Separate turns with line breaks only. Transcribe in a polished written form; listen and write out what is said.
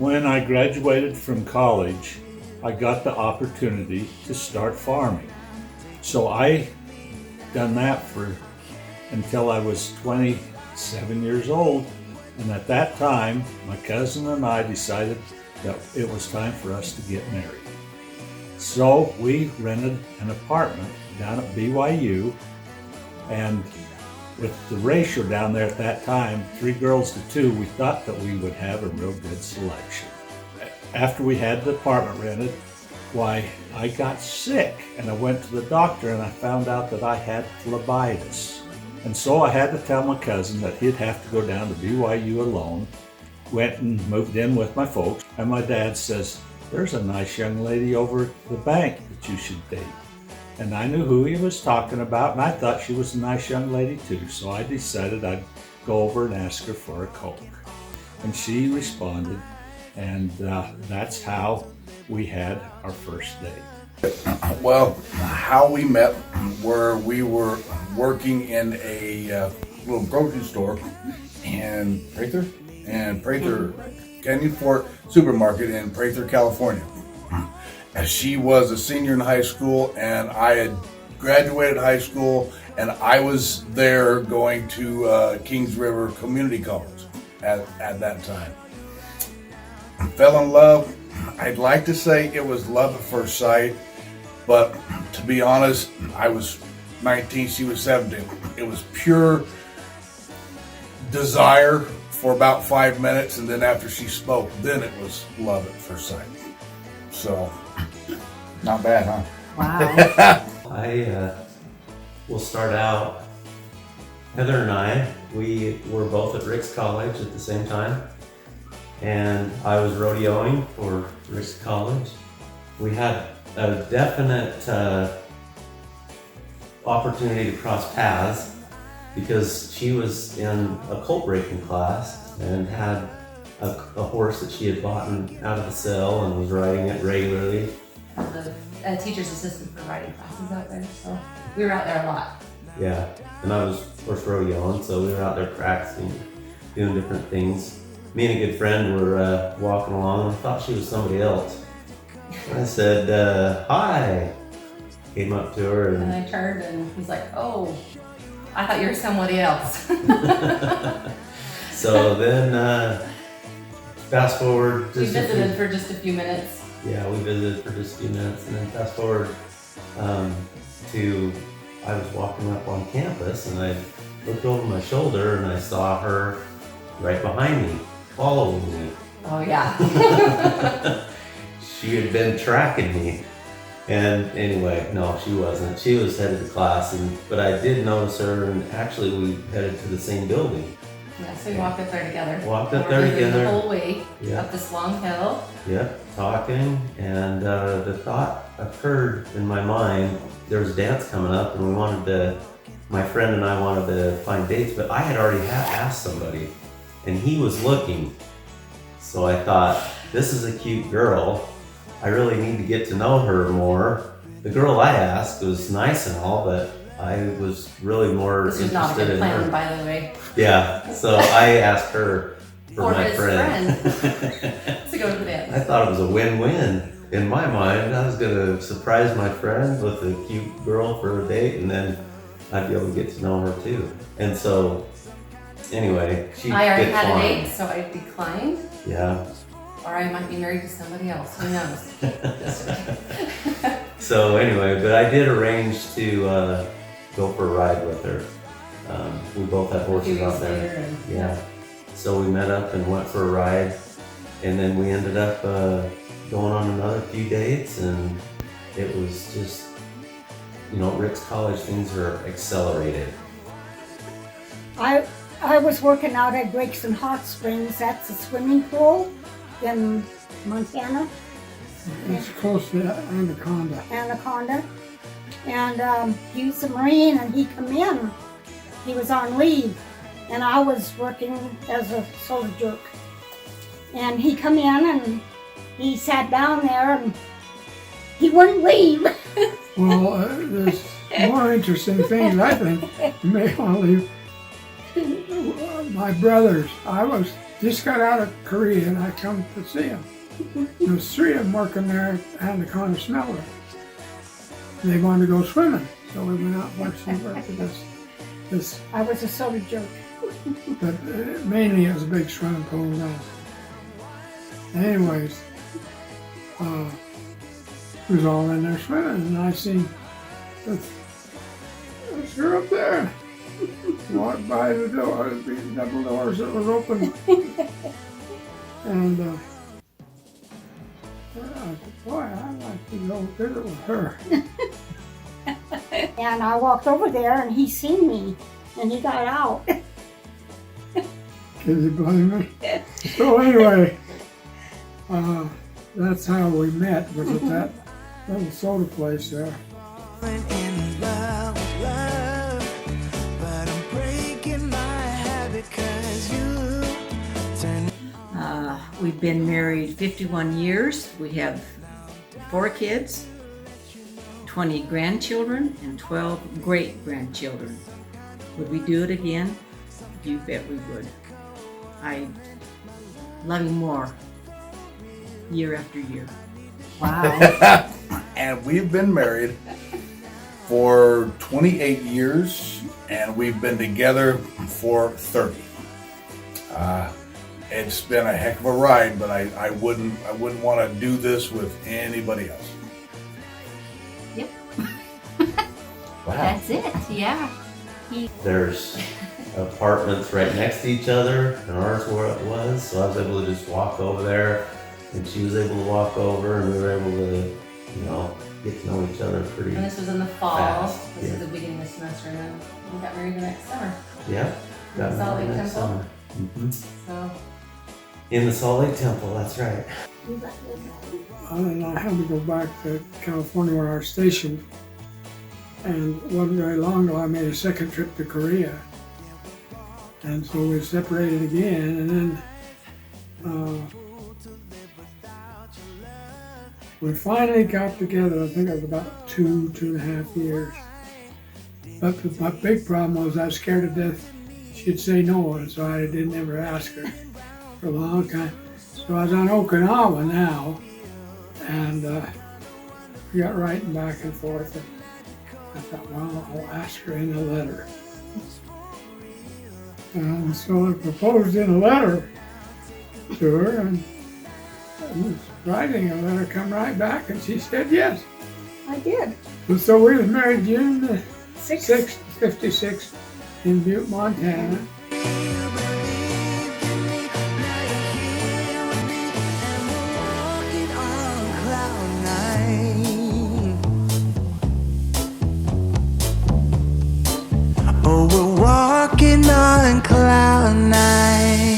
When I graduated from college, I got the opportunity to start farming. So I done that for until I was 27 years old. And at that time, my cousin and I decided that it was time for us to get married. So we rented an apartment down at BYU, and with the ratio down there at that time, 3 girls to 2, we thought that we would have a real good selection. After we had the apartment rented, why, I got sick and I went to the doctor and I found out that I had phlebitis. And so I had to tell my cousin that he'd have to go down to BYU alone. Went and moved in with my folks, and my dad says, "There's a nice young lady over at the bank that you should date." And I knew who he was talking about, and I thought she was a nice young lady too, so I decided I'd go over and ask her for a Coke. And she responded, and that's how we had our first date.
Well, how we met were we were working in a little grocery store in Prather Canyon Fort Supermarket in Prather, California. As she was a senior in high school and I had graduated high school, and I was there going to Kings River Community College at that time. Fell in love. I'd like to say it was love at first sight, but to be honest, I was 19, she was 17. It was pure desire for about 5 minutes, and then after she spoke, then it was love at first sight. So, not bad, huh?
Wow. I will start out. Heather and I, we were both at Rick's College at the same time, and I was rodeoing for Rick's College. We had a definite opportunity to cross paths because she was in a colt breaking class and had a horse that she had bought out of the sale and was riding it regularly.
I was a teacher's assistant for riding classes out there, so we were out there a lot.
Yeah, and I was, of course, rodeoing, so we were out there practicing, doing different things. Me and a good friend were walking along, and I thought she was somebody else. I said, "Hi." Came up to her
and I turned and he's like, "Oh, I thought you were somebody else."
So then, fast forward.
We visited for just a few minutes.
Yeah, we visited for just a few minutes, and then fast forward to I was walking up on campus, and I looked over my shoulder, and I saw her right behind me, following me.
Oh yeah.
She had been tracking me. And anyway, no, she wasn't. She was headed to class, but I did notice her, and actually we headed to the same building.
Yeah, so we walked up there together.
Walked up there together.
The whole way
Yeah.
up this long hill.
Yep, talking, and the thought occurred in my mind, there was a dance coming up, and my friend and I wanted to find dates, but I had already asked somebody, and he was looking. So I thought, this is a cute girl. I really need to get to know her more. The girl I asked was nice and all, but I was really more
this was
interested
not a good
in
plan,
her.
by the way.
Yeah, so I asked her for my
his
friend.
To go to the dance.
I thought it was a win-win. In my mind, I was gonna surprise my friend with a cute girl for a date, and then I'd be able to get to know her too. And so, anyway, she
I already had
declined.
a date, so I declined.
Yeah.
Or I might be married to somebody else. Who knows?
So anyway, but I did arrange to go for a ride with her. We both had horses out there. Yeah. So we met up and went for a ride, and then we ended up going on another few dates, and it was just, Rick's College, things are accelerated.
I was working out at Gregson Hot Springs. That's a swimming pool in Montana.
It's close to Anaconda.
And he was a Marine, and he come in. He was on leave, and I was working as a soldier. And he come in, and he sat down there, and he wouldn't leave.
Well, there's more interesting things, I think. You may want to leave. My brothers. I was just got out of Korea and I come to see him. There was 3 of them working there at Anaconda Smelter. They wanted to go swimming, so we went out and watched them work with this.
I was a soda jerk.
But mainly it was a big swimming pool now. Anyways, we was all in there swimming, and I seen this girl up there. Walked by the door, the double doors that was open. And I said, boy, I'd like to go visit with her.
And I walked over there and he seen me and he got out.
Can you blame me? So anyway, that's how we met, was at that little soda place there.
We've been married 51 years. We have 4 kids, 20 grandchildren, and 12 great-grandchildren. Would we do it again? You bet we would. I love him more year after year.
Wow.
And we've been married for 28 years, and we've been together for 30. It's been a heck of a ride, but I wouldn't want to do this with anybody else.
Yep.
Wow.
That's it. Yeah.
There's apartments right next to each other, and ours where it was, so I was able to just walk over there, and she was able to walk over, and we were able to, you know, get to know each other pretty
And this was in the fall.
fast.
This is the beginning of the semester, and then we got married the next summer.
Yeah. Got
Salt
married
Lake
next
Temple.
summer. Mhm.
So
In the Salt Lake Temple, that's right.
And I had to go back to California where I was stationed. And it wasn't very long ago I made a second trip to Korea. And so we separated again, and then we finally got together. I think it was about 2.5 years. But my big problem was I was scared to death she'd say no, and so I didn't ever ask her for a long time. So I was on Okinawa now, and we got writing back and forth. And I thought, well, I'll ask her in a letter. And so I proposed in a letter to her, and was writing a letter, come right back, and she said yes.
I did.
And so we was married June the
6th.
6th, 56, in Butte, Montana.
Oh, we're walking on cloud nine.